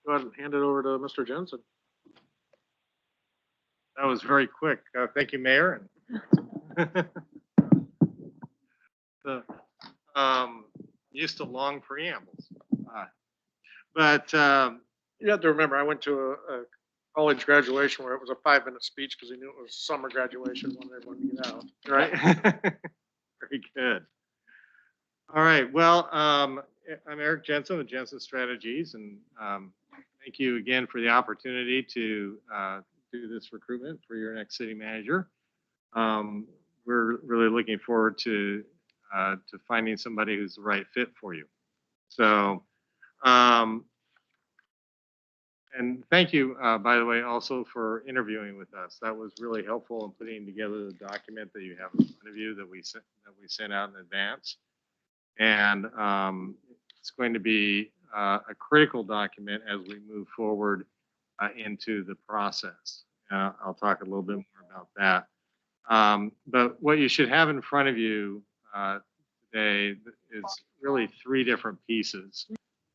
go ahead and hand it over to Mr. Jensen. That was very quick. Thank you, Mayor. Used to long preambles. But You have to remember, I went to a college graduation where it was a 5-minute speech because he knew it was summer graduation, wanted everyone to get out. right. Very good. All right. Well, I'm Eric Jensen with Jensen Strategies, and thank you again for the opportunity to do this recruitment for your next city manager. We're really looking forward to finding somebody who's the right fit for you. So, and thank you, by the way, also for interviewing with us. That was really helpful in putting together the document that you have in front of you that we sent out in advance. And it's going to be a critical document as we move forward into the process. I'll talk a little bit more about that. But what you should have in front of you today is really 3 different pieces.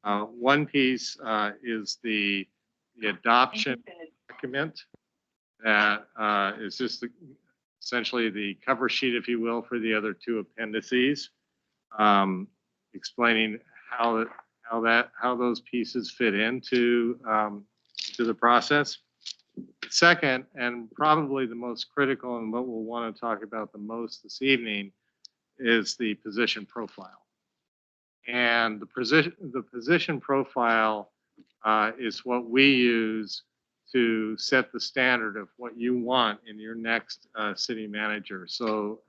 One piece is the adoption document that is just essentially the cover sheet, if you will, for the other 2 appendices, explaining how those pieces fit into the process. Second, and probably the most critical and what we'll want to talk about the most this evening, is the position profile. And the position profile is what we use to set the standard of what you want in your next city manager. So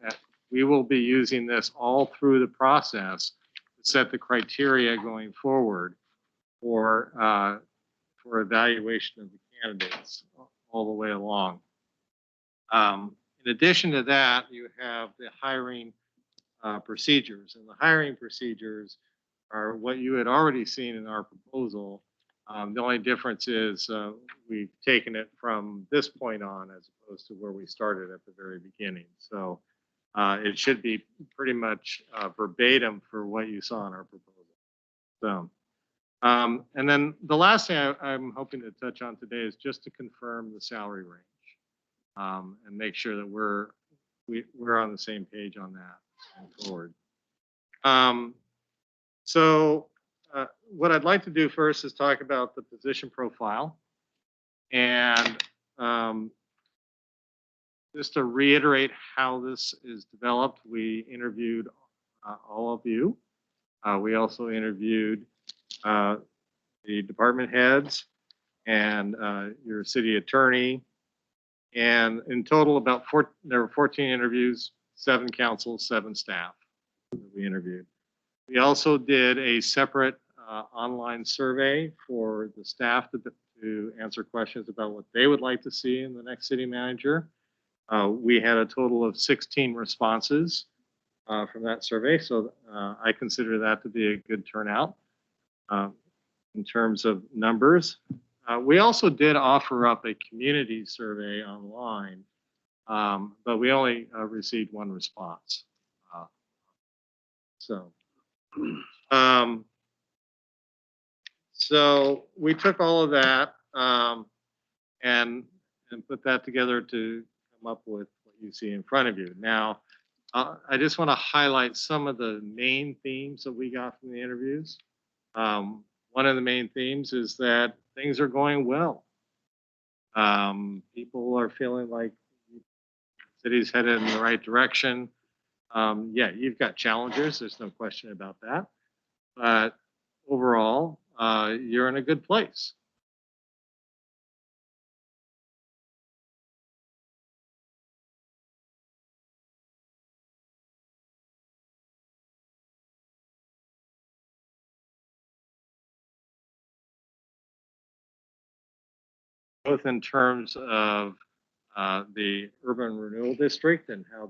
we will be using this all through the process to set the criteria going forward for evaluation of the candidates all the way along. In addition to that, you have the hiring procedures, and the hiring procedures are what you had already seen in our proposal. The only difference is we've taken it from this point on as opposed to where we started at the very beginning. So it should be pretty much verbatim for what you saw in our proposal. So, and then the last thing I'm hoping to touch on today is just to confirm the salary range and make sure that we're on the same page on that going forward. So what I'd like to do first is talk about the position profile. And just to reiterate how this is developed, we interviewed all of you. We also interviewed the department heads and your city attorney. And in total, there were 14 interviews, 7 councils, 7 staff that we interviewed. We also did a separate online survey for the staff to answer questions about what they would like to see in the next city manager. We had a total of 16 responses from that survey, so I consider that to be a good turnout in terms of numbers. We also did offer up a community survey online, but we only received 1 response. So we took all of that and put that together to come up with what you see in front of you. Now, I just want to highlight some of the main themes that we got from the interviews. One of the main themes is that things are going well. People are feeling like the city's headed in the right direction. Yeah, you've got challenges. There's no question about that. But overall, you're in a good place. Both in terms of the urban renewal district and how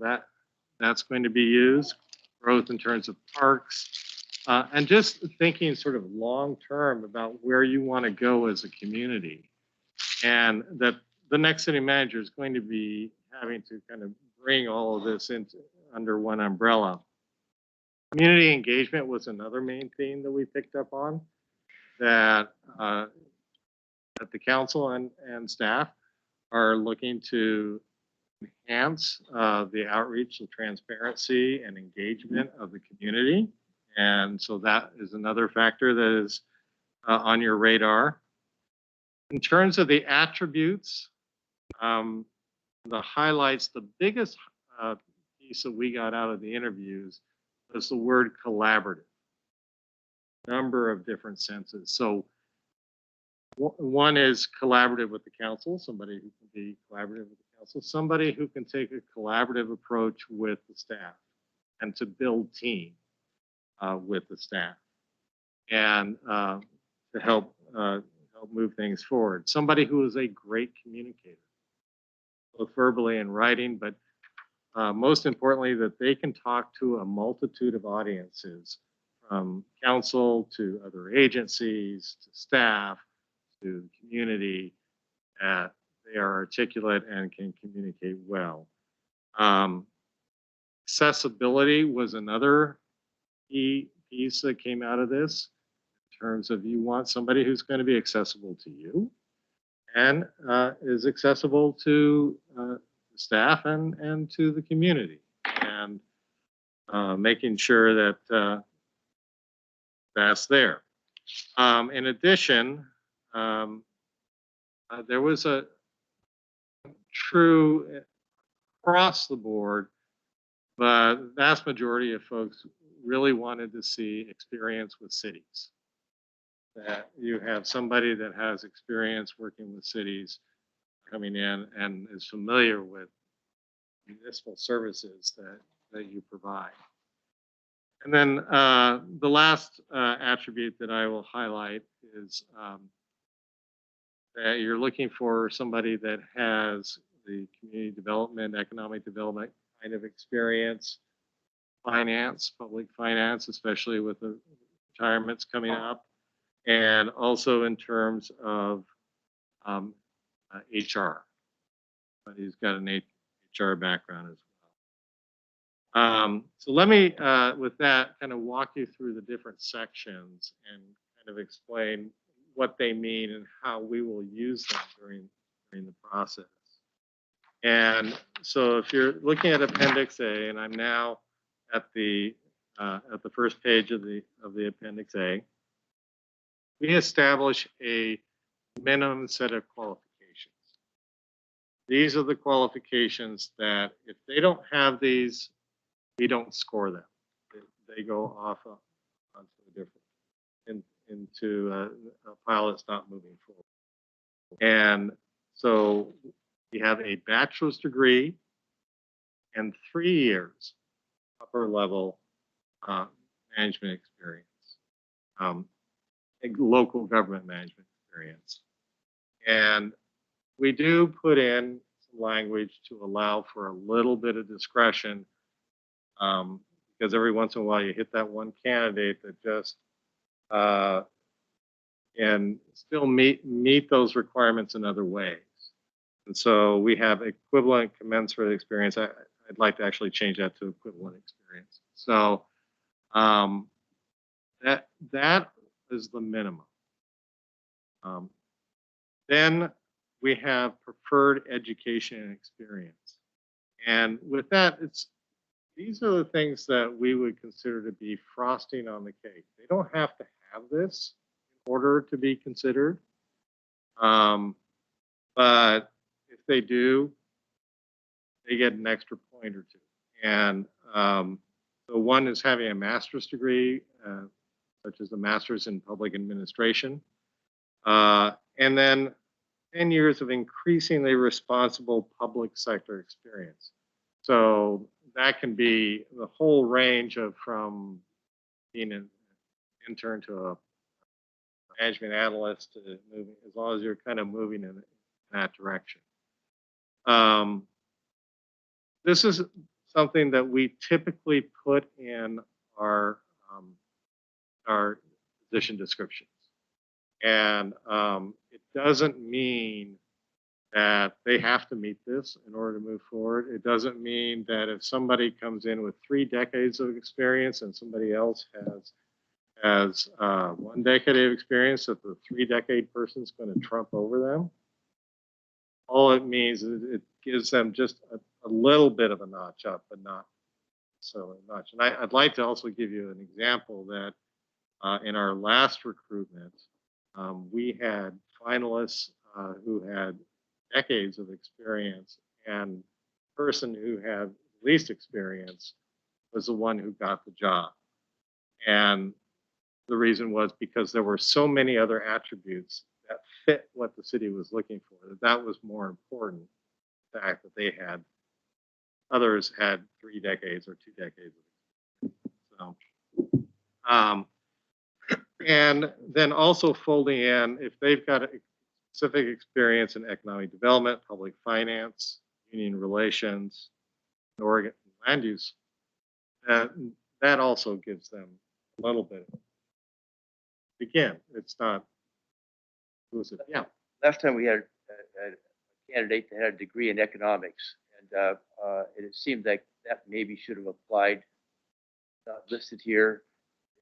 that's going to be used, growth in terms of parks, and just thinking sort of long term about where you want to go as a community. And that the next city manager is going to be having to kind of bring all of this under one umbrella. Community engagement was another main theme that we picked up on, that that the council and staff are looking to enhance the outreach, the transparency, and engagement of the community. And so that is another factor that is on your radar. In terms of the attributes, the highlights, the biggest piece that we got out of the interviews was the word collaborative. Number of different senses. So one is collaborative with the council, somebody who can be collaborative with the council, somebody who can take a collaborative approach with the staff and to build team with the staff and to help move things forward. Somebody who is a great communicator, both verbally and writing, but most importantly, that they can talk to a multitude of audiences, from council to other agencies, to staff, to the community, that they are articulate and can communicate well. Accessibility was another key piece that came out of this, in terms of you want somebody who's going to be accessible to you and is accessible to staff and to the community, and making sure that that's there. In addition, there was a true across the board, but the vast majority of folks really wanted to see experience with cities. That you have somebody that has experience working with cities coming in and is familiar with municipal services that you provide. And then the last attribute that I will highlight is that you're looking for somebody that has the community development, economic development kind of experience, finance, public finance, especially with the retirements coming up, and also in terms of HR. But he's got an HR background as well. So let me, with that, kind of walk you through the different sections and kind of explain what they mean and how we will use them during the process. And so if you're looking at Appendix A, and I'm now at the first page of the Appendix A, we establish a minimum set of qualifications. These are the qualifications that if they don't have these, we don't score them. They go off onto a different, into a pile that's not moving forward. And so we have a bachelor's degree and 3 years upper level management experience, local government management experience. And we do put in some language to allow for a little bit of discretion, because every once in a while you hit that one candidate that just can still meet those requirements in other ways. And so we have equivalent commensurate experience. I'd like to actually change that to equivalent experience. So that is the minimum. Then we have preferred education and experience. And with that, these are the things that we would consider to be frosting on the cake. They don't have to have this in order to be considered. But if they do, they get an extra point or two. And so one is having a master's degree, such as a master's in public administration. And then 10 years of increasingly responsible public sector experience. So that can be the whole range of from being an intern to a management analyst to moving, as long as you're kind of moving in that direction. This is something that we typically put in our position descriptions. And it doesn't mean that they have to meet this in order to move forward. It doesn't mean that if somebody comes in with 3 decades of experience and somebody else has has 1 decade of experience, that the 3-decade person's going to trump over them. All it means is it gives them just a little bit of a notch up, but not so much. And I'd like to also give you an example that in our last recruitment, we had finalists who had decades of experience, and the person who had least experience was the one who got the job. And the reason was because there were so many other attributes that fit what the city was looking for, that was more important. The fact that they had, others had 3 decades or 2 decades. So, and then also folding in, if they've got a specific experience in economic development, public finance, union relations, Oregon land use, that also gives them a little bit. Again, it's not exclusive. Yeah. Last time we had a candidate that had a degree in economics, and it seemed like that maybe should have applied, not listed here.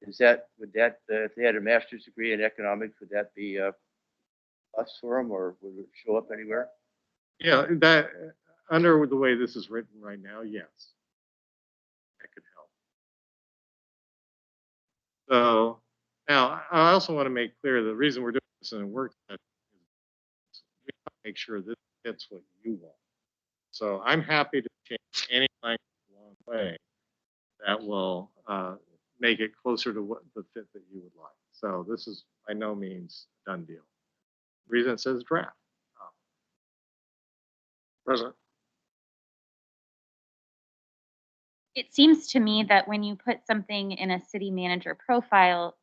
Would that, if they had a master's degree in economics, would that be a plus for them, or would it show up anywhere? Yeah, that under the way this is written right now, yes, that could help. So now I also want to make clear the reason we're doing this in a work session is we want to make sure this fits what you want. So I'm happy to change any language along the way that will make it closer to what the fit that you would like. So this is by no means a done deal. The reason it says draft. President. It seems to me that when you put something in a city manager profile,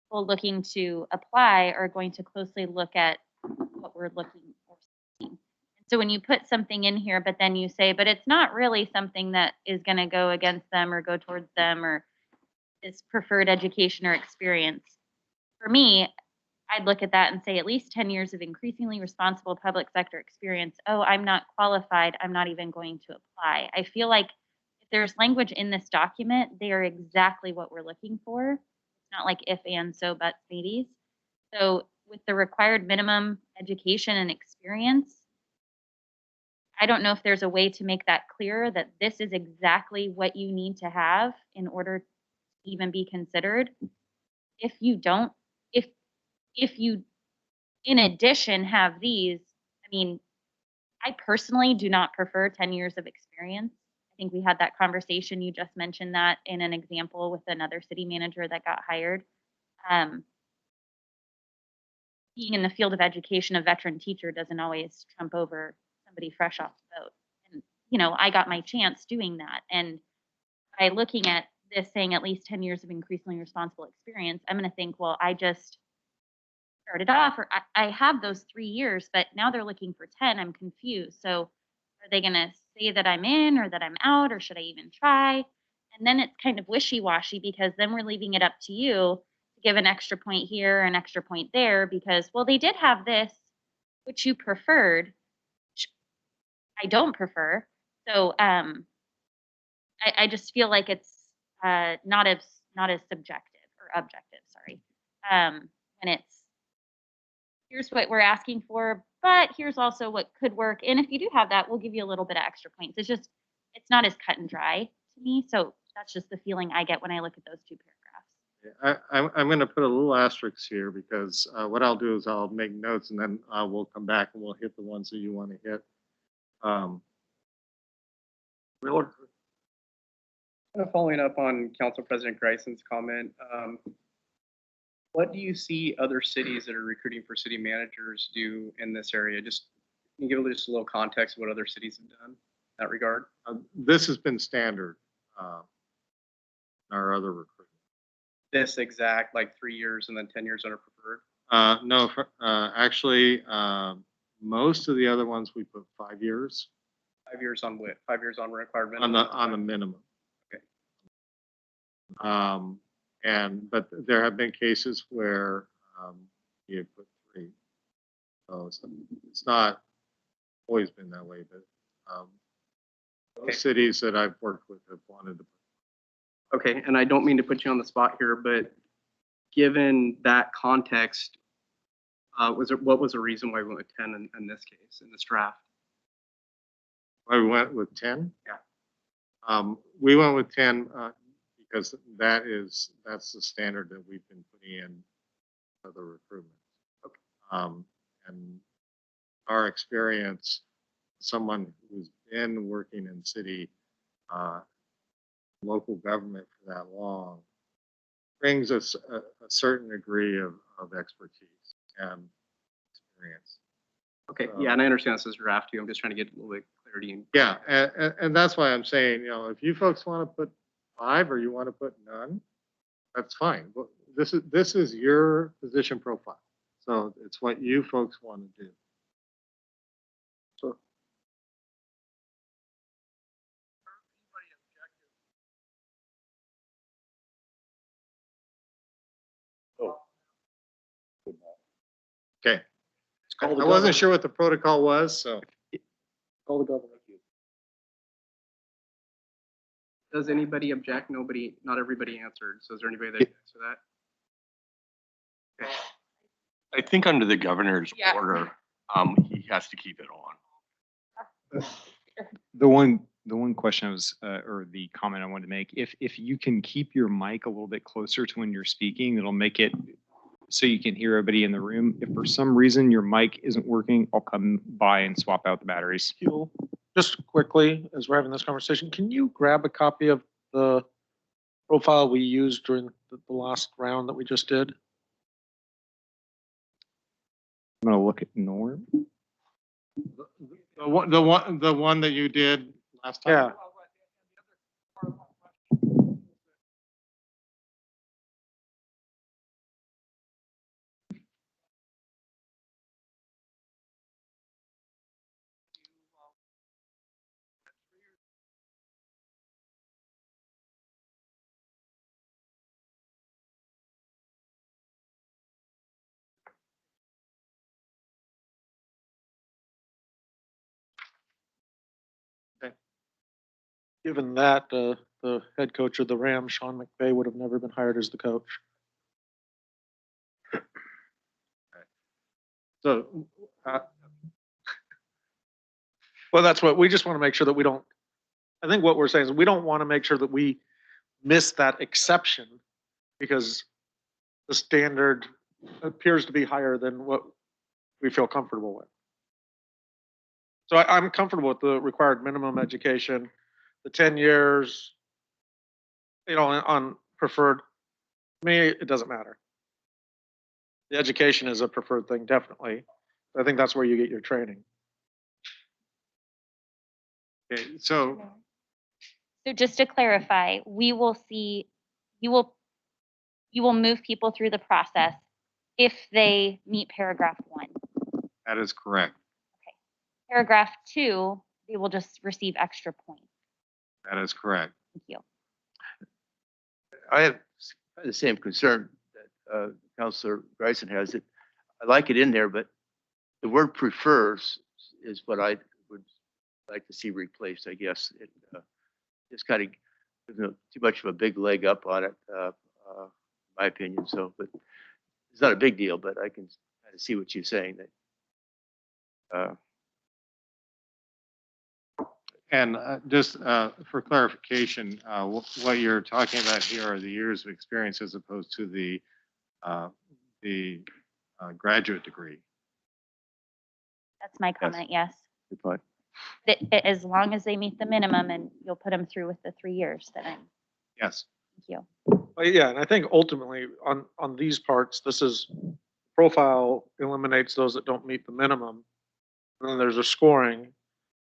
people looking to apply are going to closely look at what we're looking for. So when you put something in here, but then you say, but it's not really something that is going to go against them or go towards them or is preferred education or experience. For me, I'd look at that and say at least 10 years of increasingly responsible public sector experience. Oh, I'm not qualified. I'm not even going to apply. I feel like if there's language in this document, they are exactly what we're looking for. It's not like if, and, so, but, maybes. So with the required minimum education and experience, I don't know if there's a way to make that clear that this is exactly what you need to have in order to even be considered. If you don't, if you in addition have these, I mean, I personally do not prefer 10 years of experience. I think we had that conversation. You just mentioned that in an example with another city manager that got hired. Being in the field of education, a veteran teacher doesn't always trump over somebody fresh off the boat. And, you know, I got my chance doing that. And by looking at this saying at least 10 years of increasingly responsible experience, I'm going to think, well, I just started off, or I have those 3 years, but now they're looking for 10. I'm confused. So are they going to say that I'm in or that I'm out, or should I even try? And then it's kind of wishy-washy because then we're leaving it up to you to give an extra point here, an extra point there, because, well, they did have this, which you preferred, which I don't prefer. So I just feel like it's not as subjective or objective, sorry. When it's, here's what we're asking for, but here's also what could work. And if you do have that, we'll give you a little bit of extra points. It's just, it's not as cut and dry to me. So that's just the feeling I get when I look at those two paragraphs. I'm going to put a little asterisk here because what I'll do is I'll make notes and then we'll come back and we'll hit the ones that you want to hit. Miller. Kind of following up on Council President Greison's comment, what do you see other cities that are recruiting for city managers do in this area? Just can you give just a little context of what other cities have done in that regard? This has been standard in our other recruitment. This exact, like 3 years and then 10 years under preferred? No, actually, most of the other ones we put 5 years. 5 years on what? 5 years on required minimum? On the minimum. Okay. But there have been cases where you have put 3. So it's not always been that way, but Okay. cities that I've worked with have wanted to. Okay, and I don't mean to put you on the spot here, but given that context, what was the reason why we went with 10 in this case, in this draft? I went with 10. Yeah. We went with 10 because that's the standard that we've been putting in for the recruitment. And our experience, someone who's been working in city, local government for that long, brings us a certain degree of expertise and experience. Okay, yeah, and I understand this is draft too. I'm just trying to get a little bit clarity. Yeah, and that's why I'm saying, if you folks want to put 5 or you want to put none, that's fine. But this is your position profile. So it's what you folks want to do. So Okay. call the I wasn't governor. sure what the protocol was, so. Call the governor. Does anybody object? Not everybody answered. So is there anybody that answer that? Okay. I think under the governor's Yeah. order, he has to keep it on. The one question I was, or the comment I wanted to make, if you can keep your mic a little bit closer to when you're speaking, it'll make it so you can hear everybody in the room. If for some reason your mic isn't working, I'll come by and swap out the batteries. Just quickly, as we're having this conversation, can you grab a copy of the profile we used during the last round that we just did? I'm gonna look at Norm. The one that you did last time. Yeah. Given that, the head coach of the Rams, Sean McVay, would have never been hired as the coach. So, Well, that's what, we just want to make sure that we don't, I think what we're saying is we don't want to make sure that we miss that exception because the standard appears to be higher than what we feel comfortable with. So I'm comfortable with the required minimum education, the 10 years, on preferred. To me, it doesn't matter. The education is a preferred thing, definitely. I think that's where you get your training. okay, so So just to clarify, you will move people through the process if they meet paragraph 1. that is correct. Paragraph 2, they will just receive extra points. That is correct. Thank you. I have the same concern that Councilor Bryson has. It. I like it in there, but the word prefers is what I would like to see replaced, I guess. It just kind of gives too much of a big leg up on it, in my opinion. So, but it's not a big deal, but I can kind of see what you're saying. That And just for clarification, what you're talking about here are the years of experience as opposed to the graduate degree. That's my comment, yes. good point. As long as they meet the minimum and you'll put them through with the 3 years, then Yes. thank you. But yeah, and I think ultimately on these parts, this is profile eliminates those that don't meet the minimum. And then there's a scoring.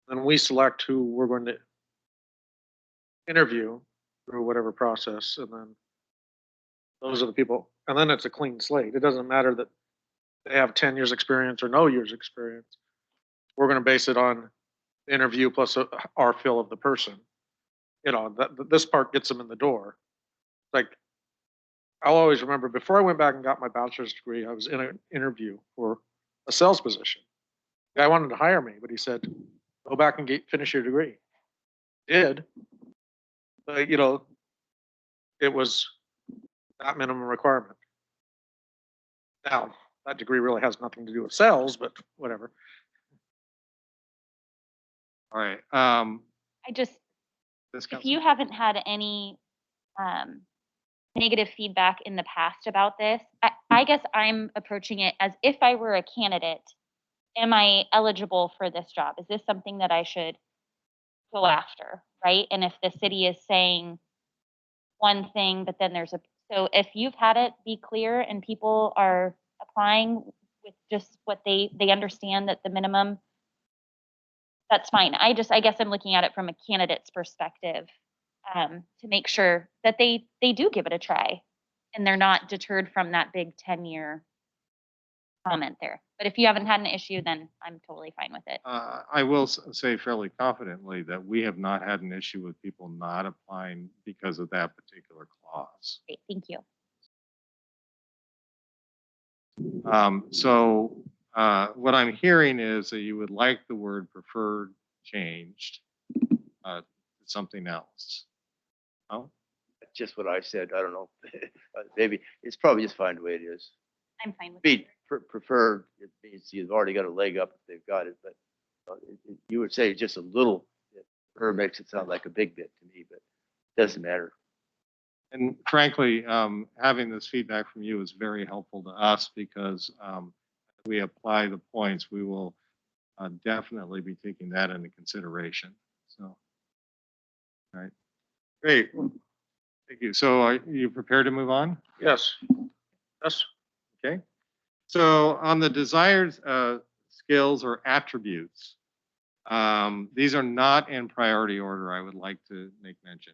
Then we select who we're going to interview through whatever process. And then those are the people. And then it's a clean slate. It doesn't matter that they have 10 years experience or no years experience. We're going to base it on interview plus our feel of the person. This part gets them in the door. Like, I'll always remember before I went back and got my bachelor's degree, I was in an interview for a sales position. The guy wanted to hire me, but he said, go back and finish your degree. Did. But, it was that minimum requirement. Now, that degree really has nothing to do with sales, but whatever. All right. I just, This if council- you haven't had any negative feedback in the past about this, I guess I'm approaching it as if I were a candidate. Am I eligible for this job? Is this something that I should go after, right? And if the city is saying one thing, but then so if you've had it be clear and people are applying with just what they understand that the minimum, that's fine. I guess I'm looking at it from a candidate's perspective, to make sure that they do give it a try and they're not deterred from that big 10-year comment there. But if you haven't had an issue, then I'm totally fine with it. I will say fairly confidently that we have not had an issue with people not applying because of that particular clause. Great, thank you. So what I'm hearing is that you would like the word preferred changed to something else. Oh, That's just what I said. I don't know. Maybe it's probably just fine the way it is. I'm fine with Be it. preferred, it means you've already got a leg up if they've got it, but you would say just a little bit. Her makes it sound like a big bit to me, but it doesn't matter. and frankly, having this feedback from you is very helpful to us because we apply the points. We will definitely be taking that into consideration. So, all right, great. Thank you. So, are you prepared to move on? Yes. Yes. Okay. So, on the desired skills or attributes, these are not in priority order. I would like to make mention.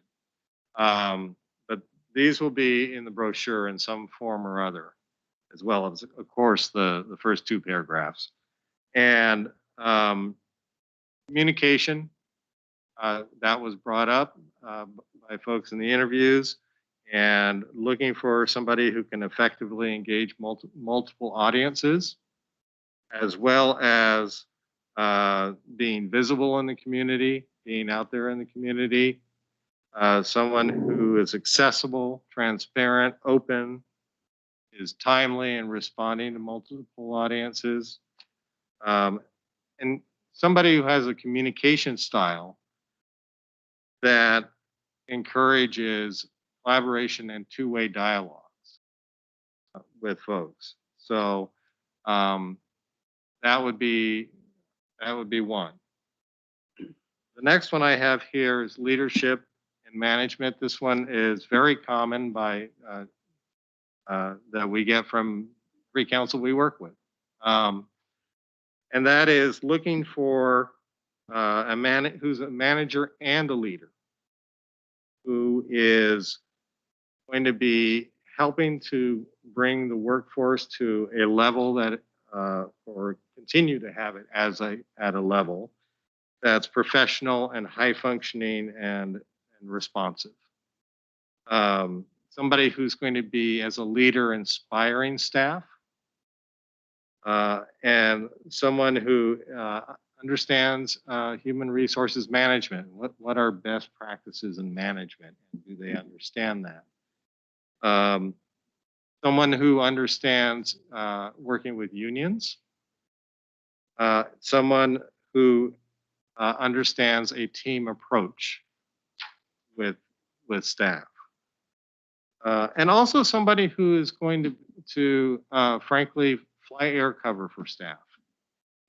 But these will be in the brochure in some form or other, as well as, of course, the first two paragraphs. And communication, that was brought up by folks in the interviews, and looking for somebody who can effectively engage multiple audiences, as well as being visible in the community, being out there in the community, someone who is accessible, transparent, open, is timely in responding to multiple audiences, and somebody who has a communication style that encourages collaboration and two-way dialogues with folks. So that would be one. The next one I have here is leadership and management. This one is very common by that we get from every council we work with. And that is looking for who's a manager and a leader, who is going to be helping to bring the workforce to a level that, or continue to have it at a level that's professional and high functioning and responsive. Somebody who's going to be, as a leader, inspiring staff, and someone who understands human resources management. What are best practices in management? And do they understand that? Someone who understands working with unions. Someone who understands a team approach with staff. And also somebody who is going to frankly, fly air cover for staff.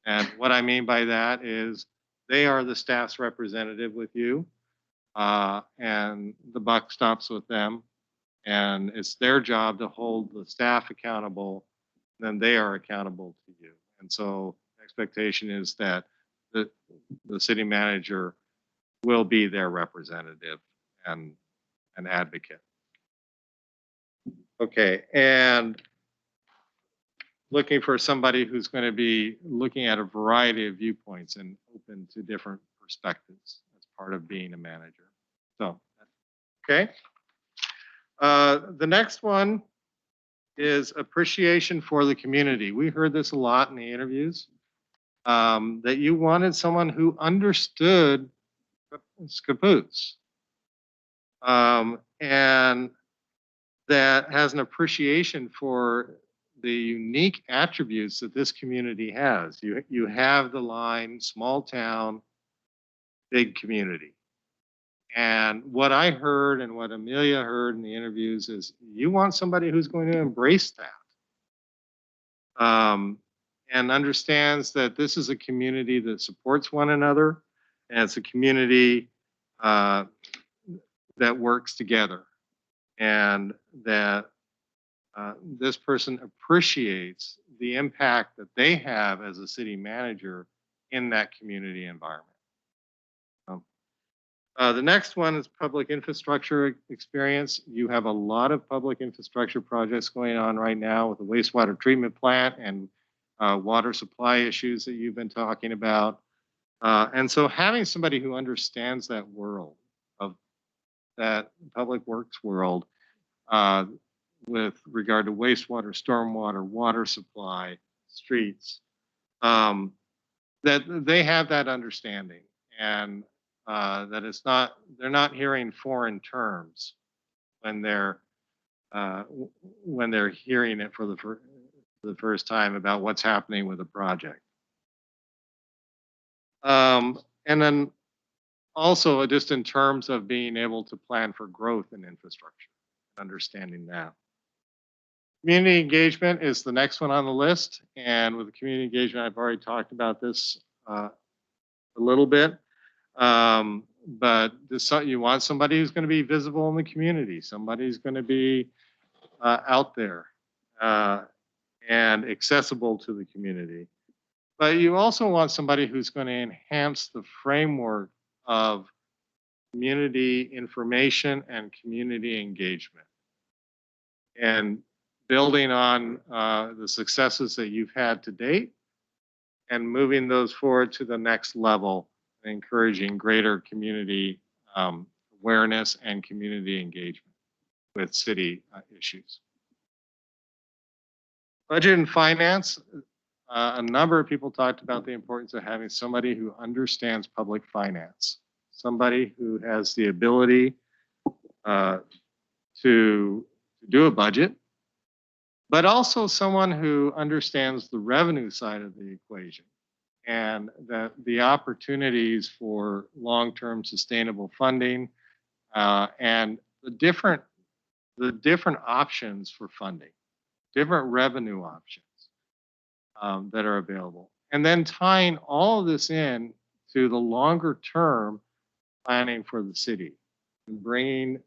And what I mean by that is they are the staff's representative with you, and the buck stops with them. And it's their job to hold the staff accountable, then they are accountable to you. And so expectation is that the city manager will be their representative and an advocate. Okay, and looking for somebody who's going to be looking at a variety of viewpoints and open to different perspectives as part of being a manager. So, okay. The next one is appreciation for the community. We heard this a lot in the interviews, that you wanted someone who understood Scappoose, and that has an appreciation for the unique attributes that this community has. You have the line, small town, big community. And what I heard and what Amelia heard in the interviews is you want somebody who's going to embrace that. And understands that this is a community that supports one another, and it's a community that works together, and that this person appreciates the impact that they have as a city manager in that community environment. The next one is public infrastructure experience. You have a lot of public infrastructure projects going on right now with the wastewater treatment plant and water supply issues that you've been talking about. And so having somebody who understands that world, of that public works world, with regard to wastewater, stormwater, water supply, streets, that they have that understanding, and that they're not hearing foreign terms when they're hearing it for the first time about what's happening with a project. And then also just in terms of being able to plan for growth in infrastructure, understanding that. Community engagement is the next one on the list. And with the community engagement, I've already talked about this a little bit. But you want somebody who's going to be visible in the community, somebody who's going to be out there and accessible to the community. But you also want somebody who's going to enhance the framework of community information and community engagement, and building on the successes that you've had to date and moving those forward to the next level, encouraging greater community awareness and community engagement with city issues. Budget and finance. A number of people talked about the importance of having somebody who understands public finance, somebody who has the ability to do a budget, but also someone who understands the revenue side of the equation, and that the opportunities for long-term sustainable funding and the different options for funding, different revenue options that are available. And then tying all of this in to the longer term planning for the city, and bringing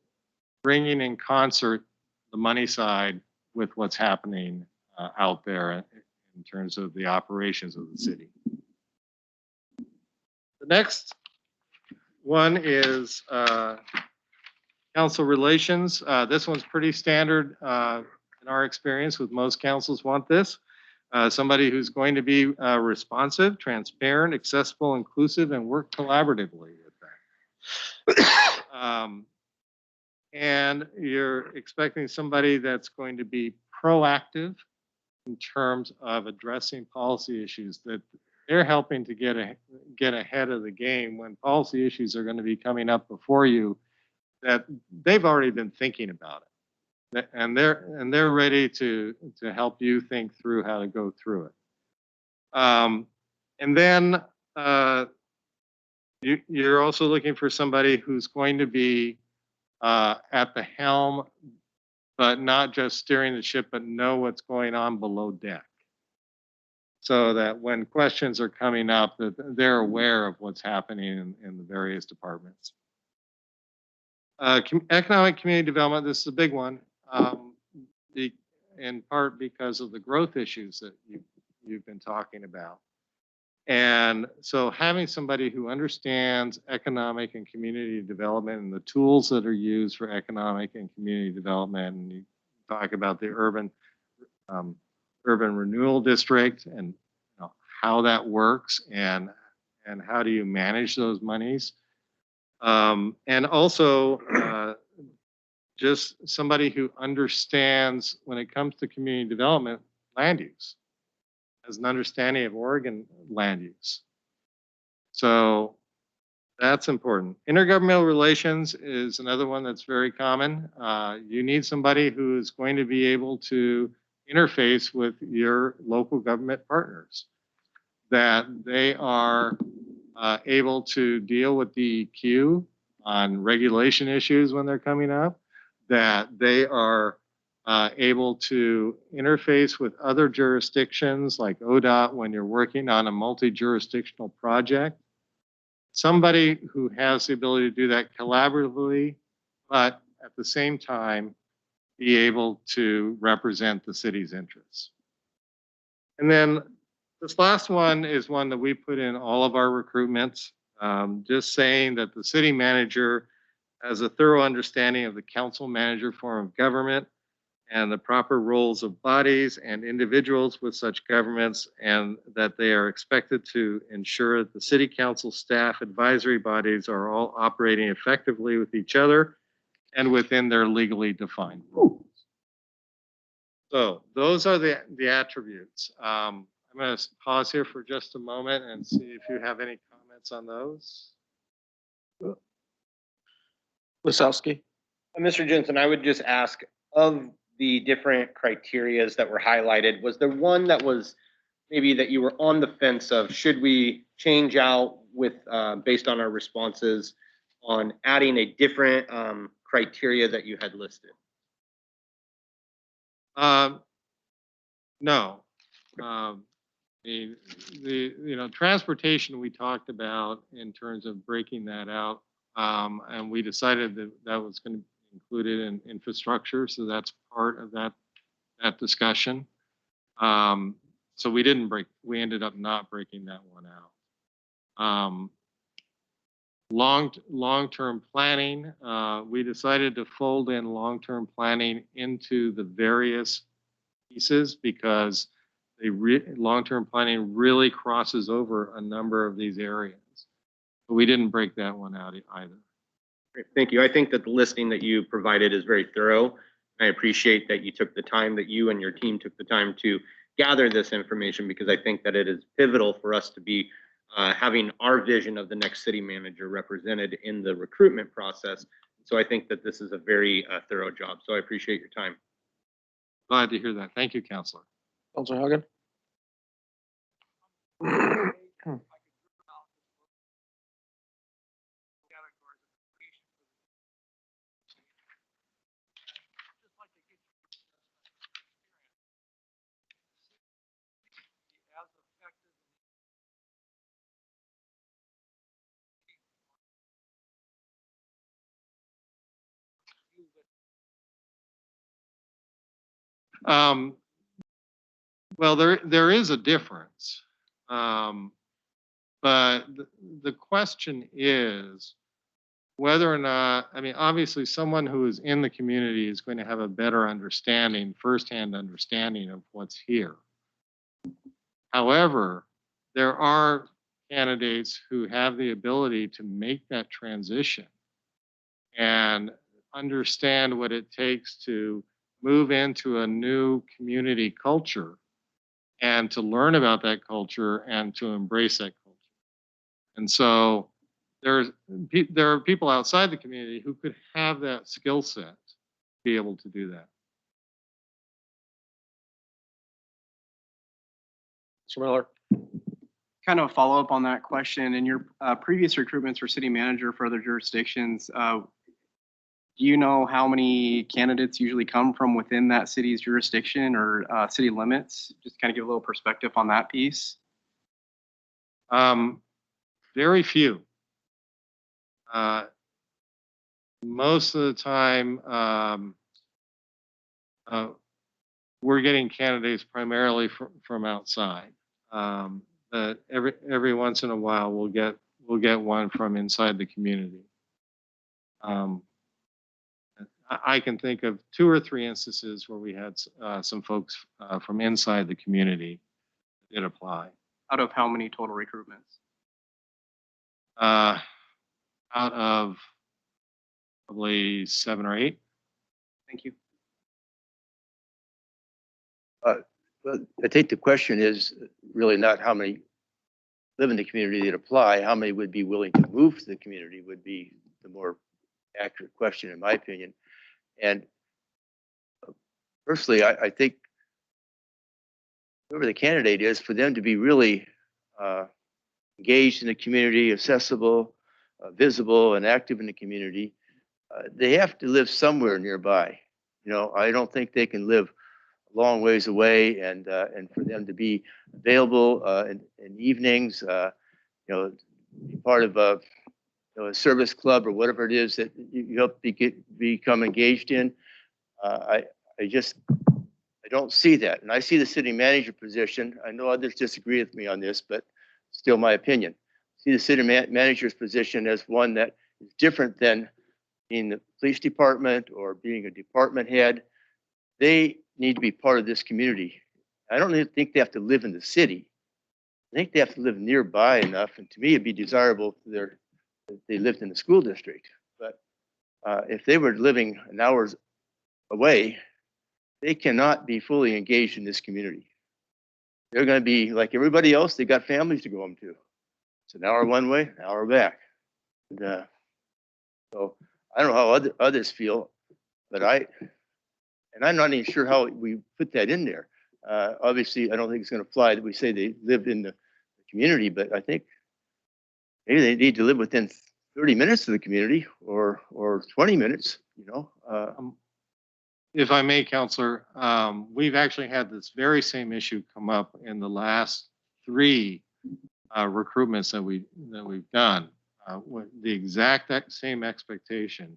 in concert the money side with what's happening out there in terms of the operations of the city. The next one is council relations. This one's pretty standard in our experience with most councils want this. Somebody who's going to be responsive, transparent, accessible, inclusive, and work collaboratively with that. And you're expecting somebody that's going to be proactive in terms of addressing policy issues, that they're helping to get ahead of the game when policy issues are going to be coming up before you, that they've already been thinking about it. And they're ready to help you think through how to go through it. And then you're also looking for somebody who's going to be at the helm, but not just steering the ship, but know what's going on below deck, so that when questions are coming up, that they're aware of what's happening in the various departments. Economic community development, this is a big one, in part because of the growth issues that you've been talking about. And so having somebody who understands economic and community development and the tools that are used for economic and community development, and you talk about the urban renewal district and how that works, and how do you manage those monies. And also just somebody who understands, when it comes to community development, land use, has an understanding of Oregon land use. So that's important. Intergovernmental relations is another one that's very common. You need somebody who is going to be able to interface with your local government partners, that they are able to deal with DEQ on regulation issues when they're coming up, that they are able to interface with other jurisdictions like ODOT when you're working on a multi-jurisdictional project. Somebody who has the ability to do that collaboratively, but at the same time, be able to represent the city's interests. And then this last one is one that we put in all of our recruitments, just saying that the city manager has a thorough understanding of the council manager form of government and the proper roles of bodies and individuals with such governments, and that they are expected to ensure that the city council staff advisory bodies are all operating effectively with each other and within their legally defined rules. So those are the attributes. I'm going to pause here for just a moment and see if you have any comments on those. Lisowski. Mr. Jensen, I would just ask, of the different criterias that were highlighted, was there one that was maybe that you were on the fence of, should we change out with, based on our responses on adding a different criteria that you had listed? No. Transportation we talked about in terms of breaking that out, and we decided that that was going to be included in infrastructure, so that's part of that discussion. So we ended up not breaking that one out. Long-term planning, we decided to fold in long-term planning into the various pieces because long-term planning really crosses over a number of these areas. But we didn't break that one out either. Great, thank you. I think that the listing that you provided is very thorough. I appreciate that you took the time, that you and your team took the time to gather this information, because I think that it is pivotal for us to be having our vision of the next city manager represented in the recruitment process. So I think that this is a very thorough job. So I appreciate your time. Glad to hear that. Thank you, Councilor. Councilor Hogan. Well, there is a difference. But the question is whether or not, I mean, obviously someone who is in the community is going to have a better understanding, firsthand understanding of what's here. However, there are candidates who have the ability to make that transition and understand what it takes to move into a new community culture and to learn about that culture and to embrace that culture. And so there are people outside the community who could have that skill set to be able to do that. Mr. Miller. Kind of a follow-up on that question. In your previous recruitments for city manager for other jurisdictions, do you know how many candidates usually come from within that city's jurisdiction or city limits? Just kind of give a little perspective on that piece. Very few. Most of the time, we're getting candidates primarily from outside. But every once in a while, we'll get one from inside the community. I can think of 2 or 3 instances where we had some folks from inside the community that did apply. Out of how many total recruitments? Out of probably 7 or 8. Thank you. Well, I think the question is really not how many live in the community that apply, how many would be willing to move to the community would be the more accurate question, in my opinion. And personally, I think whoever the candidate is, for them to be really engaged in the community, accessible, visible, and active in the community, they have to live somewhere nearby. You know, I don't think they can live a long ways away, and for them to be available in evenings, you know, be part of a, you know, a service club or whatever it is that you help become engaged in. I don't see that. And I see the city manager position. I know others disagree with me on this, but still my opinion. I see the city manager's position as one that is different than being the police department or being a department head. They need to be part of this community. I don't even think they have to live in the city. I think they have to live nearby enough. And to me, it'd be desirable if they lived in the school district. But if they were living an hour's away, they cannot be fully engaged in this community. They're going to be like everybody else. They got families to go home to. It's an hour one way, an hour back. And, so I don't know how others feel, but I'm not even sure how we put that in there. Obviously, I don't think it's going to apply that we say they live in the community, but I think maybe they need to live within 30 minutes of the community or 20 minutes, you know. If I may, Counselor, we've actually had this very same issue come up in the last 3 recruitments that we've done. The exact same expectation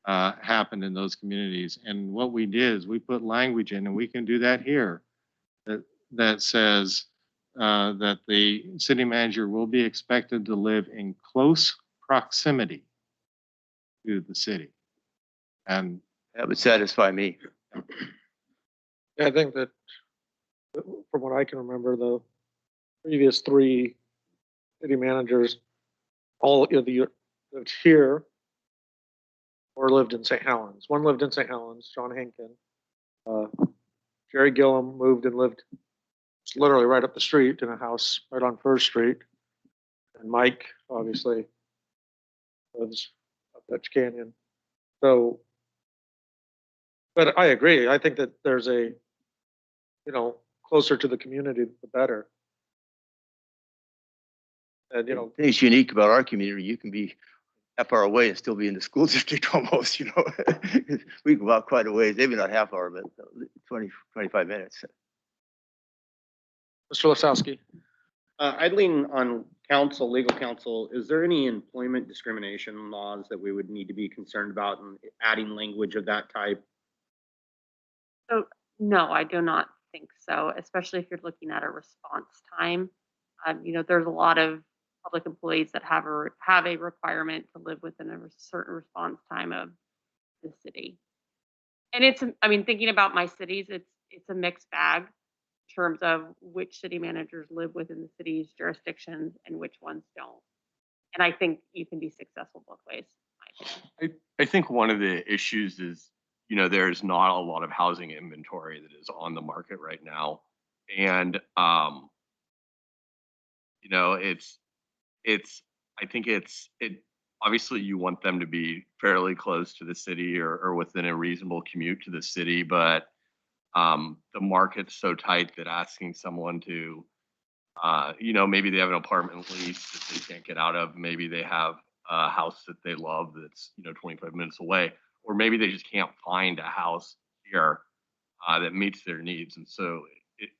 happened in those communities. And what we did is we put language in, and we can do that here, that says that the city manager will be expected to live in close proximity to the city. And That would satisfy me. Yeah, I think that from what I can remember, the previous 3 city managers all either lived here or lived in St. Helens. One lived in St. Helens, John Henkin. Jerry Gillum moved and lived literally right up the street in a house right on First Street. And Mike, obviously, lives up Dutch Canyon. So, but I agree. I think that there's a, you know, closer to the community, the better. And, you know, Things unique about our community, you can be half hour away and still be in the school district almost, you know. We go out quite a ways, maybe not half hour, but 20, 25 minutes. Mr. Lasowski. I'd lean on counsel, legal counsel. Is there any employment discrimination laws that we would need to be concerned about and adding language of that type? So, no, I do not think so, especially if you're looking at a response time. You know, there's a lot of public employees that have a requirement to live within a certain response time of the city. And it's, I mean, thinking about my cities, it's a mixed bag in terms of which city managers live within the city's jurisdictions and which ones don't. And I think you can be successful both ways, in my opinion. I think one of the issues is, you know, there's not a lot of housing inventory that is on the market right now. And, you know, I think obviously you want them to be fairly close to the city or within a reasonable commute to the city, but the market's so tight that asking someone to, you know, maybe they have an apartment lease that they can't get out of. Maybe they have a house that they love that's, you know, 25 minutes away, or maybe they just can't find a house here that meets their needs. And so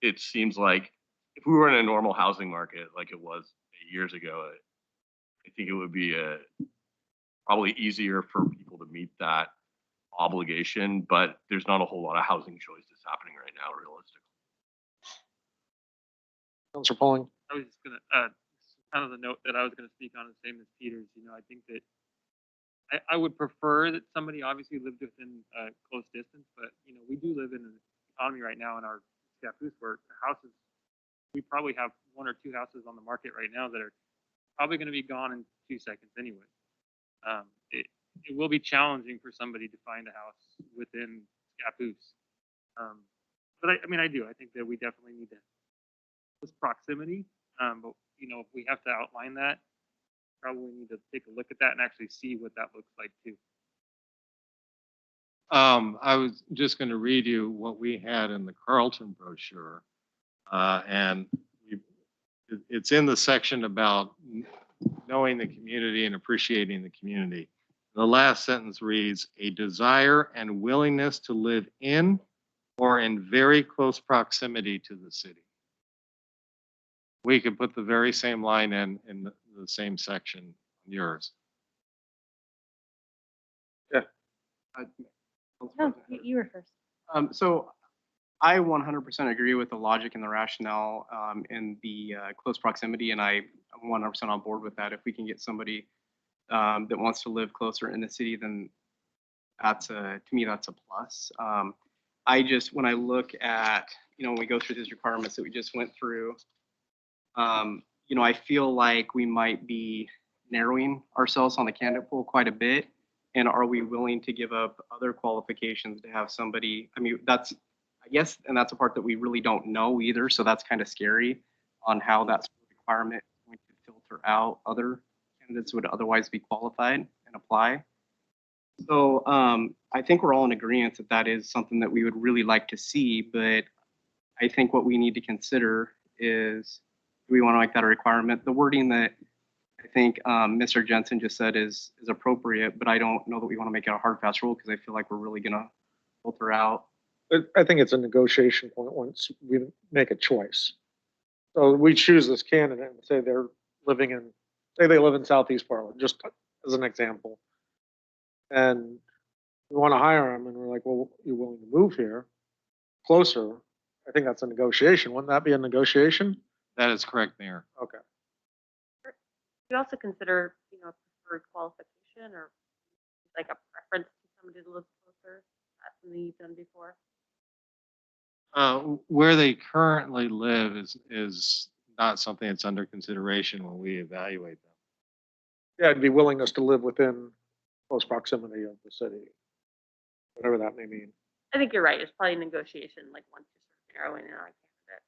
it seems like if we were in a normal housing market like it was 8 years ago, I think it would be probably easier for people to meet that obligation, but there's not a whole lot of housing choices happening right now, realistically. Councilor Pauling. I was just gonna, kind of the note that I was gonna speak on the same as Peter's, you know, I think that I would prefer that somebody obviously lived within a close distance, but, you know, we do live in an economy right now in our Scappoose where the houses, we probably have 1 or 2 houses on the market right now that are probably gonna be gone in 2 seconds anyway. It will be challenging for somebody to find a house within Scappoose. But I mean, I think that we definitely need to this proximity. But you know, if we have to outline that, probably need to take a look at that and actually see what that looks like too. I was just going to read you what we had in the Carlton brochure. And it's in the section about knowing the community and appreciating the community. The last sentence reads, a desire and willingness to live in or in very close proximity to the city. We could put the very same line in the same section on yours. No, you were first. So I 100% agree with the logic and the rationale in the close proximity, and I'm 100% on board with that. If we can get somebody that wants to live closer in the city, then to me, that's a plus. When I look at, when we go through these requirements that we just went through, I feel like we might be narrowing ourselves on the candidate pool quite a bit. And are we willing to give up other qualifications to have somebody, that's a part that we really don't know either. So that's kind of scary on how that requirement is going to filter out other candidates who would otherwise be qualified and apply. So I think we're all in agreement that that is something that we would really like to see, but I think what we need to consider is, do we want to make that a requirement? The wording that I think Mr. Jensen just said is appropriate, but I don't know that we want to make it a hard, fast rule because I feel like we're really going to filter out. I think it's a negotiation point once we make a choice. So we choose this candidate and say say they live in Southeast Portland, just as an example. And we want to hire them and we're like, well, you're willing to move here closer. I think that's a negotiation. Wouldn't that be a negotiation? That is correct, Mayor. Okay. We also consider, preferred qualification or like a preference to somebody to live closer. That's something you've done before. Where they currently live is not something that's under consideration when we evaluate them. Yeah, it'd be willingness to live within close proximity of the city, whatever that may mean. I think you're right. It's probably negotiation, like once you're sort of narrowing in on a candidate.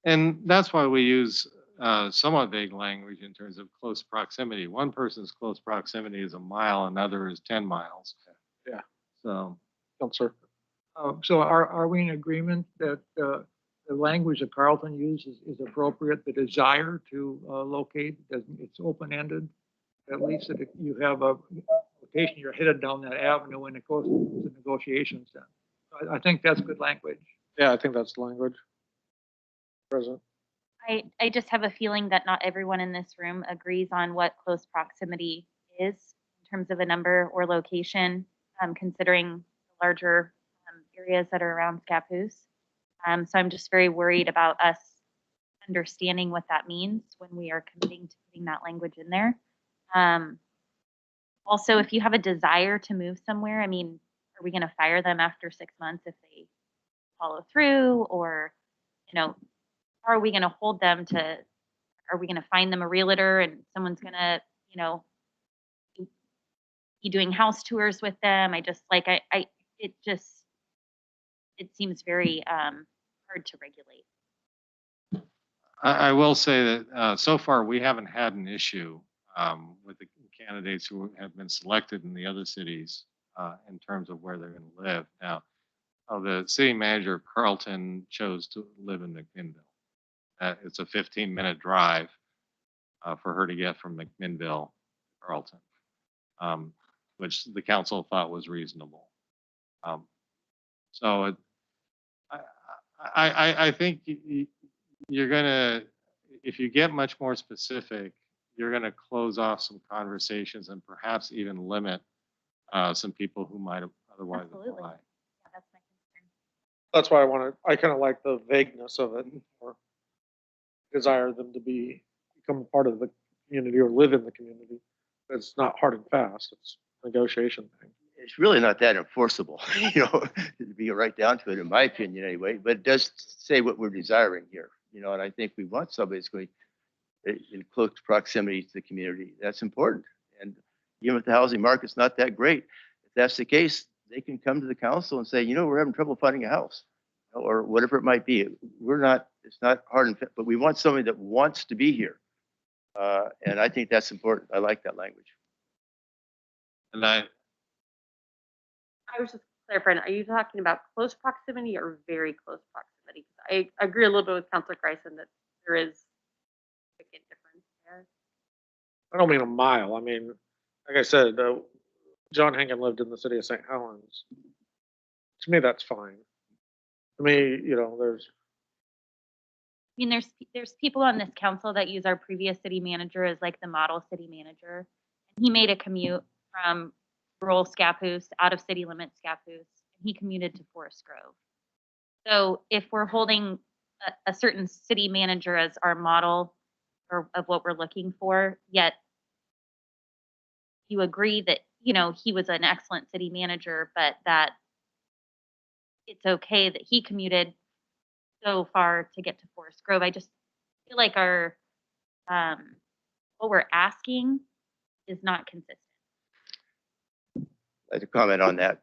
And that's why we use somewhat vague language in terms of close proximity. One person's close proximity is a mile, another is 10 miles. Yeah. So, Counselor. So are we in agreement that the language that Carlton uses is appropriate? The desire to locate, it's open-ended. At least that if you have a location, you're headed down that avenue when it goes to negotiations. Then I think that's good language. Yeah, I think that's the language. President. I just have a feeling that not everyone in this room agrees on what close proximity is in terms of a number or location, considering the larger areas that are around Scappoose. So I'm just very worried about us understanding what that means when we are committing to putting that language in there. Also, if you have a desire to move somewhere, are we going to fire them after 6 months if they follow through? Or, are we going to hold them to, are we going to find them a realtor and someone's going to, be doing house tours with them? It seems very hard to regulate. I will say that so far we haven't had an issue with the candidates who have been selected in the other cities in terms of where they're going to live. Now, the city manager, Carlton, chose to live in McMinnville. It's a 15-minute drive for her to get from McMinnville to Carlton, which the council thought was reasonable. So I think you're going to, if you get much more specific, you're going to close off some conversations and perhaps even limit some people who might have otherwise Absolutely. apply. Yeah, that's my concern. That's why I kind of like the vagueness of it, or desire them to become a part of the community or live in the community. It's not hard and fast. It's a negotiation thing. It's really not that enforceable, to be right down to it, in my opinion anyway, but it does say what we're desiring here, and I think we want somebody that's going in close proximity to the community. That's important. And even if the housing market's not that great, if that's the case, they can come to the council and say, we're having trouble finding a house, or whatever it might be. It's not hard and fast, but we want somebody that wants to be here. And I think that's important. I like that language. And I I was just clarifying, are you talking about close proximity or very close proximity? city. I agree a little bit with Councilor Greisen that there is a significant difference there. I don't mean a mile. I mean, like I said, John Hankin lived in the city of St. Helens. To me, that's fine. To me, you know, there's, I mean, there's people on this council that use our previous city manager as like the model city manager. He made a commute from rural Scappoose, out of city limits Scappoose. He commuted to Forest Grove. So if we're holding a certain city manager as our model or of what we're looking for, yet you agree that, you know, he was an excellent city manager, but that it's okay that he commuted so far to get to Forest Grove. I just feel like our what we're asking is not consistent. I'd like to comment on that.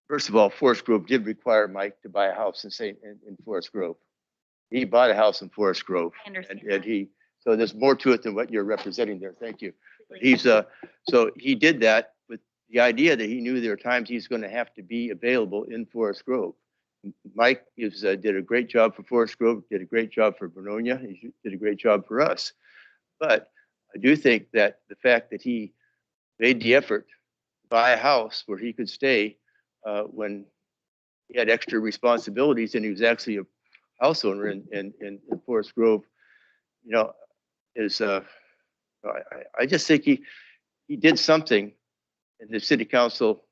First of all, Forest Grove did require Mike to buy a house in Forest Grove. He bought a house in Forest Grove. I understand And that. so there's more to it than what you're representing there. Thank you. So he did that with the idea that he knew there are times he's going to have to be available in Forest Grove. Mike did a great job for Forest Grove, did a great job for Vernonia, he did a great job for us. But I do think that the fact that he made the effort to buy a house where he could stay when he had extra responsibilities and he was actually a house owner in Forest Grove, you know, is I just think he did something, and the city council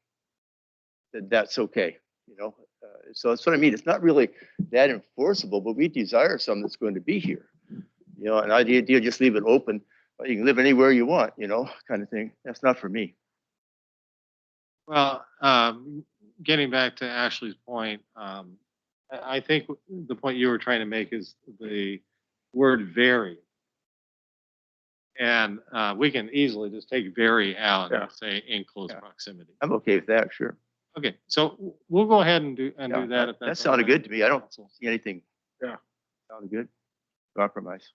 said that's okay, you know. So that's what I mean. It's not really that enforceable, but we desire something that's going to be here, you know. And idea just leave it open. Well, you can live anywhere you want, you know, kind of thing. That's not for me. Well, getting back to Ashley's point, I think the point you were trying to make is the word vary. And we can easily just take vary out and say in close proximity. I'm okay with that, sure. Okay, so we'll go ahead and do that. If That that's sounded all right good to me. I don't with council. see anything. Yeah. Sounded good. Compromise.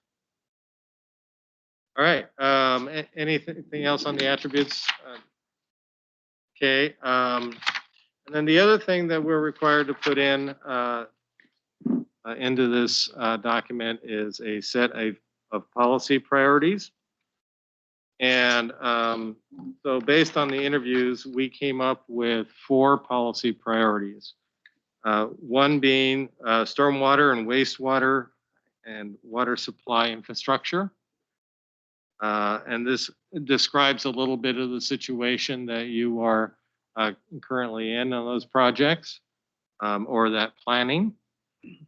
All right. Anything else on the attributes? Okay. And then the other thing that we're required to put in into this document is a set of policy priorities. And so based on the interviews, we came up with 4 policy priorities. One being stormwater and wastewater and water supply infrastructure. And this describes a little bit of the situation that you are currently in on those projects or that planning.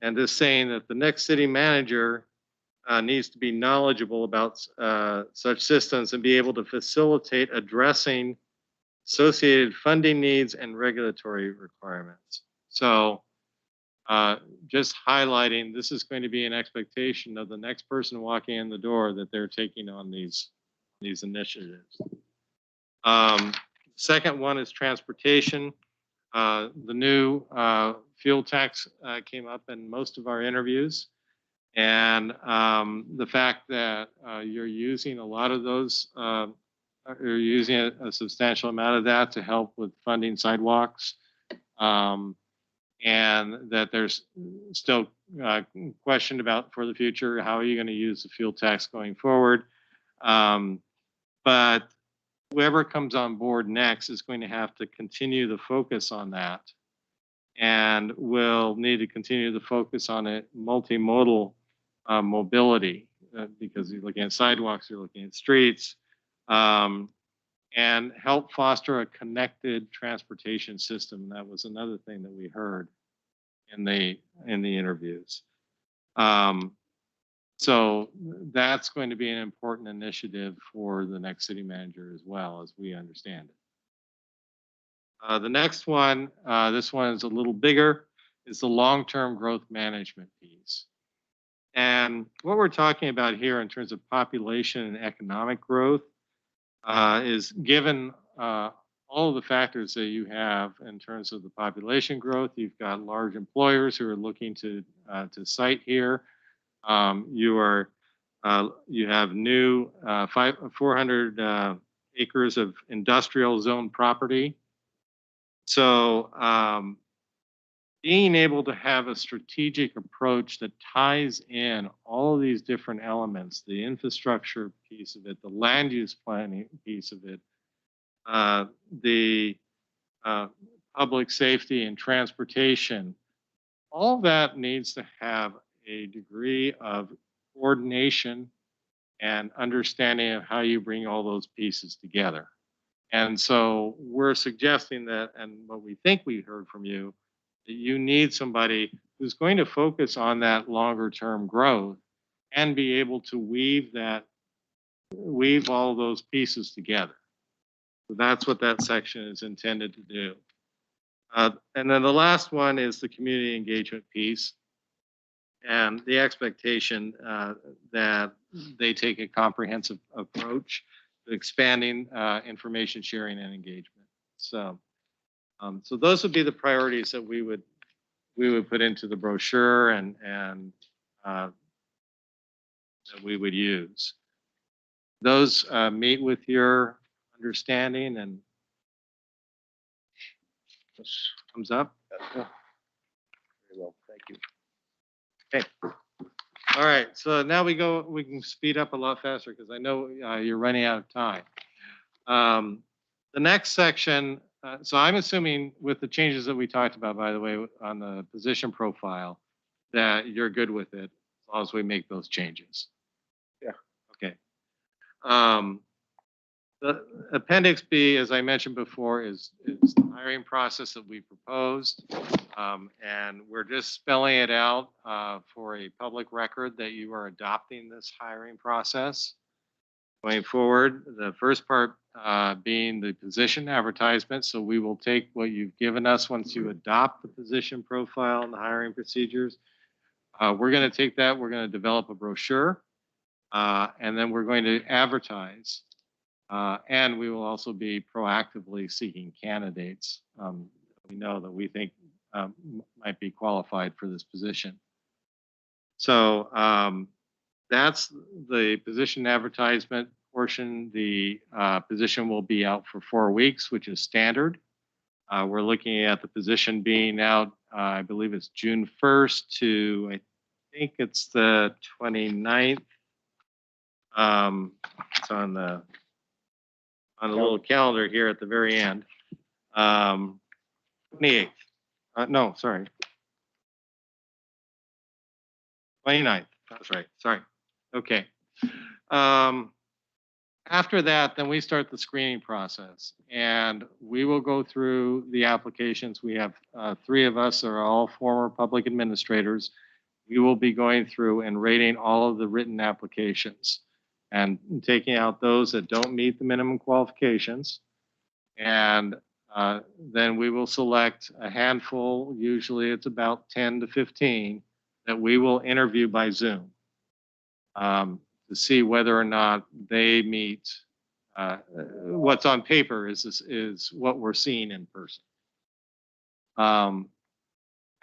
And just saying that the next city manager needs to be knowledgeable about such systems and be able to facilitate addressing associated funding needs and regulatory requirements. So just highlighting, this is going to be an expectation of the next person walking in the door that they're taking on these initiatives. Second one is transportation. The new fuel tax came up in most of our interviews. And the fact that you're using a lot of those, you're using a substantial amount of that to help with funding sidewalks. And that there's still question about for the future, how are you going to use the fuel tax going forward? But whoever comes on board next is going to have to continue the focus on that. And will need to continue to focus on a multimodal mobility because you're looking at sidewalks, you're looking at streets, and help foster a connected transportation system. That was another thing that we heard in the interviews. So that's going to be an important initiative for the next city manager as well, as we understand it. The next one, this one is a little bigger, is the long-term growth management piece. And what we're talking about here in terms of population and economic growth is given all of the factors that you have in terms of the population growth. You've got large employers who are looking to site here. You have new 400 acres of industrial zone property. So being able to have a strategic approach that ties in all of these different elements, the infrastructure piece of it, the land use planning piece of it, the public safety and transportation, all that needs to have a degree of coordination and understanding of how you bring all those pieces together. And so we're suggesting that, and what we think we heard from you, that you need somebody who's going to focus on that longer term growth and be able to weave all those pieces together. So that's what that section is intended to do. And then the last one is the community engagement piece and the expectation that they take a comprehensive approach to expanding information sharing and engagement. So those would be the priorities that we would put into the brochure and that we would use. Those meet with your understanding and thumbs up. Very well, thank you. Okay. All right. So now we can speed up a lot faster because I know you're running out of time. The next section. So I'm assuming with the changes that we talked about, by the way, on the position profile, that you're good with it as long as we make those changes. Yeah. Okay. The Appendix B, as I mentioned before, is the hiring process that we proposed. And we're just spelling it out for a public record that you are adopting this hiring process. Going forward, the first part being the position advertisement. So we will take what you've given us once you adopt the position profile and the hiring procedures. We're going to take that, we're going to develop a brochure, and then we're going to advertise. And we will also be proactively seeking candidates we know that we think might be qualified for this position. So that's the position advertisement portion. The position will be out for 4 weeks, which is standard. We're looking at the position being out, I believe it's June 1st to, I think it's the 29th. It's on the little calendar here at the very end. 28th. No, sorry. 29th. That's right. Sorry. Okay. After that, then we start the screening process, and we will go through the applications. We have 3 of us are all former public administrators. We will be going through and rating all of the written applications and taking out those that don't meet the minimum qualifications. And then we will select a handful, usually it's about 10 to 15, that we will interview by Zoom to see whether or not they meet what's on paper is what we're seeing in person.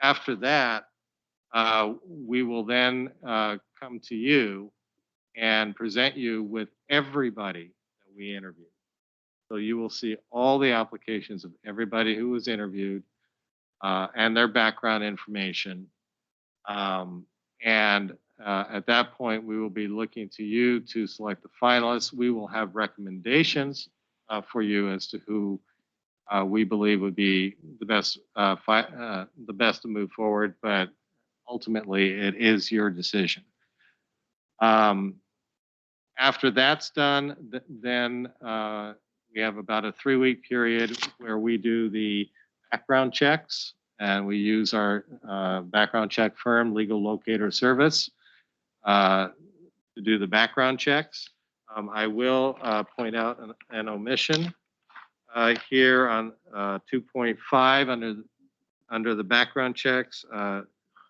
After that, we will then come to you and present you with everybody that we interviewed. So you will see all the applications of everybody who was interviewed and their background information. And at that point, we will be looking to you to select the finalists. We will have recommendations for you as to who we believe would be the best to move forward, but ultimately it is your decision. After that's done, then we have about a 3-week period where we do the background checks, and we use our background check firm, Legal Locator Service, to do the background checks. I will point out an omission here on 2.5 under the background checks.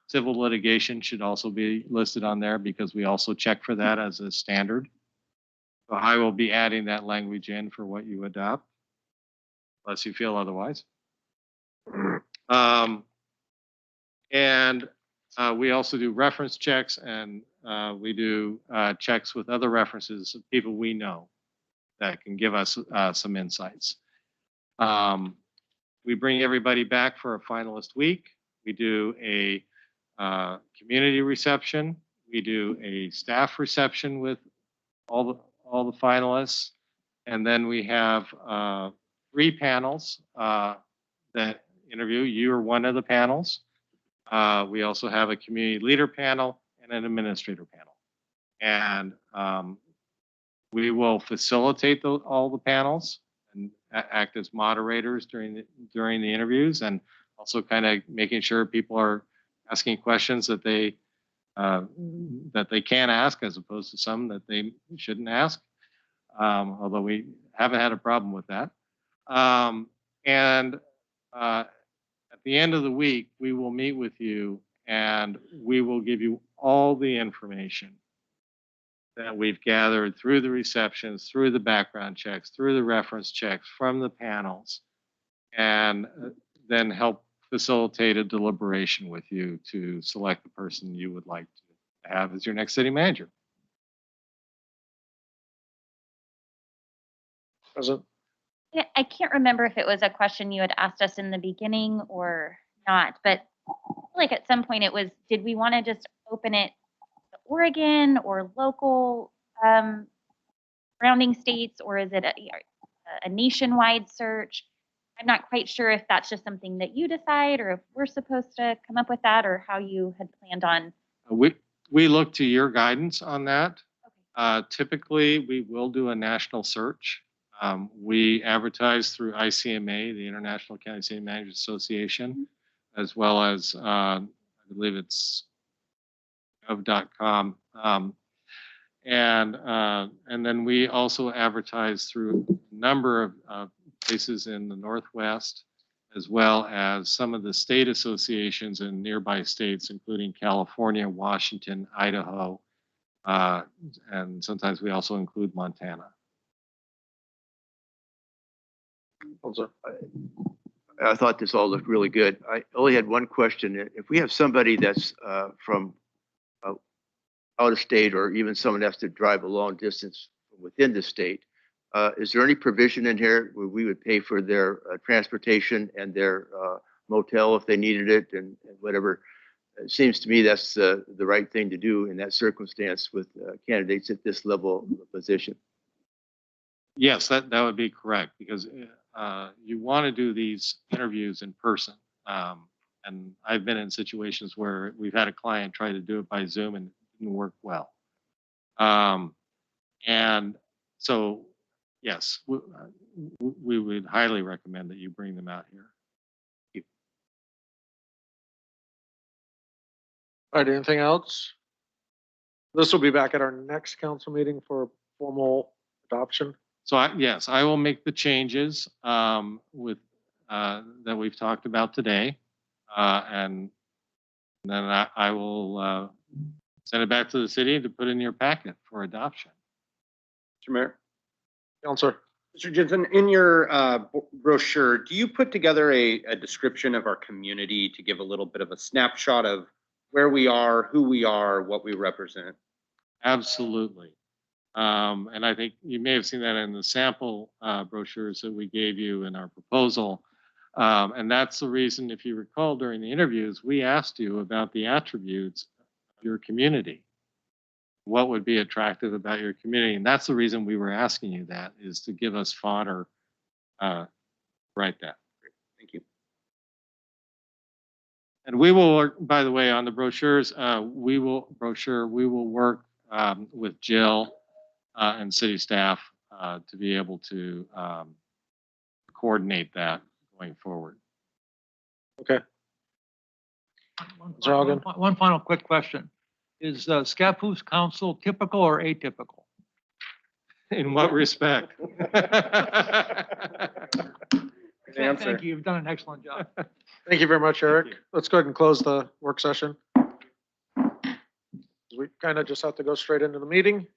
Civil litigation should also be listed on there because we also check for that as a standard. So I will be adding that language in for what you adopt, unless you feel otherwise. And we also do reference checks, and we do checks with other references of people we know that can give us some insights. We bring everybody back for a finalist week. We do a community reception. We do a staff reception with all the finalists. And then we have 3 panels that interview. You are one of the panels. We also have a community leader panel and an administrator panel. And we will facilitate all the panels and act as moderators during the interviews, and also kind of making sure people are asking questions that they can ask, as opposed to some that they shouldn't ask. Although we haven't had a problem with that. And at the end of the week, we will meet with you and we will give you all the information that we've gathered through the receptions, through the background checks, through the reference checks from the panels, and then help facilitate a deliberation with you to select the person you would like to have as your next city manager. President? Yeah, I can't remember if it was a question you had asked us in the beginning or not, but I feel like at some point it was, did we want to just open it to Oregon or local surrounding states, or is it a nationwide search? I'm not quite sure if that's just something that you decide, or if we're supposed to come up with that, or how you had planned on. We look to your guidance on that. Okay. Typically, we will do a national search. We advertise through ICMA, the International County City Managers Association, as well as I believe it's gov.com. And then we also advertise through a number of places in the Northwest, as well as some of the state associations in nearby states, including California, Washington, Idaho, and sometimes we also include Montana. I thought this all looked really good. I only had one question. If we have somebody that's from out of state, or even someone has to drive a long distance within the state, is there any provision in here where we would pay for their transportation and their motel if they needed it, and whatever? It seems to me that's the right thing to do in that circumstance with candidates at this level of position. Yes, that would be correct, because you want to do these interviews in person. And I've been in situations where we've had a client try to do it by Zoom and it didn't work well. And so, yes, we would highly recommend that you bring them out here. All right, anything else? This will be back at our next council meeting for formal adoption. So yes, I will make the changes with that we've talked about today, and then I will send it back to the city to put in your packet for adoption. Mr. Mayor. Counselor? Mr. Jensen, in your brochure, do you put together a description of our community to give a little bit of a snapshot of where we are, who we are, what we represent? Absolutely. And I think you may have seen that in the sample brochures that we gave you in our proposal. And that's the reason, if you recall, during the interviews, we asked you about the attributes of your community. What would be attractive about your community? And that's the reason we were asking you that, is to give us fodder to write that. Thank you. And we will work, by the way, on the brochures, we will work with Jill and city staff to be able to coordinate that going forward. Okay. Mr. Hogan? One final quick question. Is Scappoose Council typical or atypical? In what respect? Thank you. You've done an excellent job. Thank you very much, Eric. Let's go ahead and close the work session. We kind of just have to go straight into the meeting.